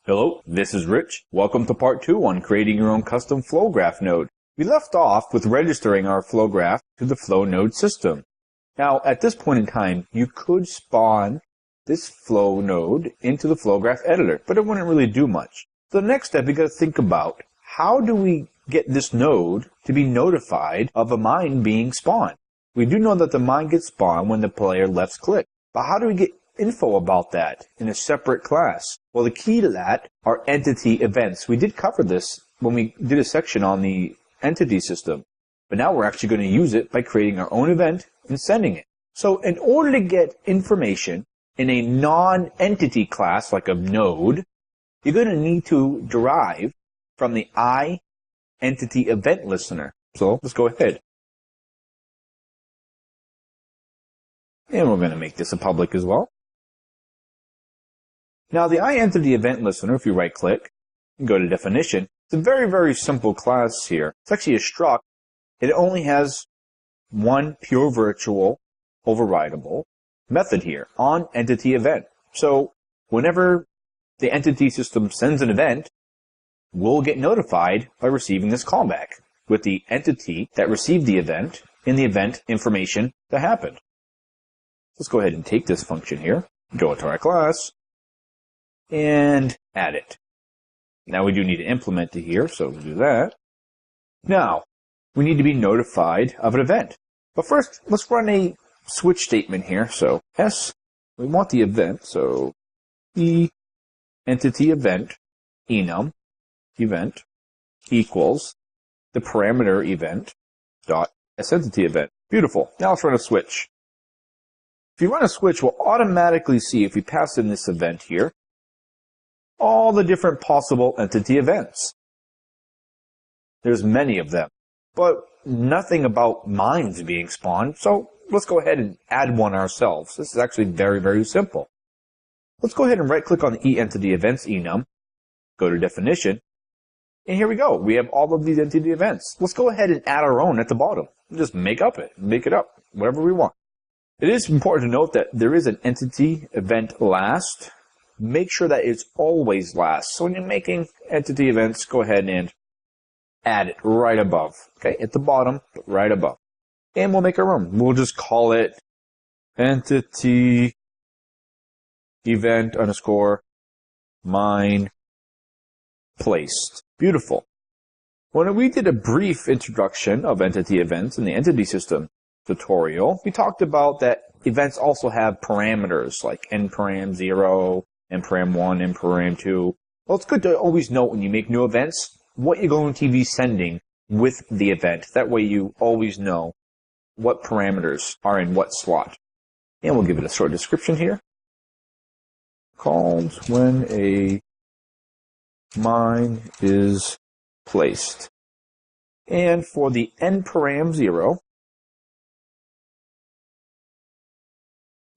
Hello, this is Rich. Welcome to part 2 on creating your own custom flow graph node. We left off with registering our flow graph to the flow node system. Now, at this point in time, you could spawn this flow node into the flow graph editor, but it wouldn't really do much. So the next step, you got to think about how do we get this node to be notified of a mine being spawned. We do know that the mine gets spawned when the player left click, but how do we get info about that in a separate class? Well, the key to that are entity events. We did cover this when we did a section on the entity system, but now we're actually going to use it by creating our own event and sending it. So in order to get information in a non-entity class like a node, you're going to need to derive from the iEntity event listener. So let's go ahead. And we're going to make this a public as well. Now, the iEntity event listener, if you right-click and go to definition, it's a very, very simple class here. It's actually a struct. It only has one pure virtual overridable method here, onEntityEvent. So whenever the entity system sends an event, we'll get notified by receiving this callback with the entity that received the event and the event information that happened. Let's go ahead and take this function here, go into our class, and add it. Now we do need to implement it here, so we'll do that. Now, we need to be notified of an event. But first, let's run a switch statement here. So we want the event, so entity event, enum, event, equals the parameter event dot entity event. Beautiful. Now let's run a switch. If you run a switch, we'll automatically see, if we pass in this event here, all the different possible entity events. There's many of them, but nothing about mines being spawned, so let's go ahead and add one ourselves. This is actually very, very simple. Let's go ahead and right-click on the eEntity Events enum, go to Definition, and here we go. We have all of these entity events. Let's go ahead and add our own at the bottom. Just make it up, whatever we want. It is important to note that there is an entity event last. Make sure that it's always last. So when you're making entity events, go ahead and add it right above. Okay, at the bottom, but right above. And we'll make our own. We'll just call it entity event underscore mine placed. Beautiful. When we did a brief introduction of entity events in the entity system tutorial, we talked about that events also have parameters like nparam0, nparam1, nparam2. Well, it's good to always note when you make new events what you're going to be sending with the event. That way you always know what parameters are in what slot. And we'll give it a short description here. Called when a mine is placed. And for the nparam0,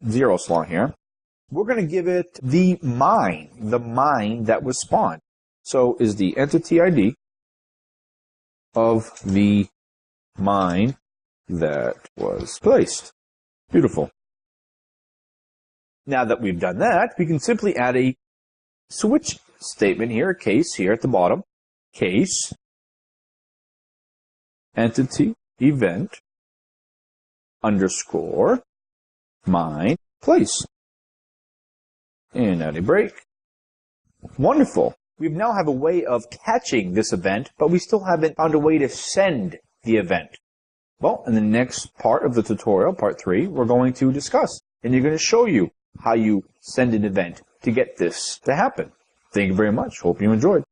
0 slot here, we're going to give it the mine that was spawned. So is the entity ID of the mine that was placed. Beautiful. Now that we've done that, we can simply add a switch statement here, a case here at the bottom. Case entity event underscore mine place. And add a break. Wonderful. We now have a way of catching this event, but we still haven't found a way to send the event. Well, in the next part of the tutorial, part 3, we're going to discuss, and you're going to show you how you send an event to get this to happen. Thank you very much. Hope you enjoyed.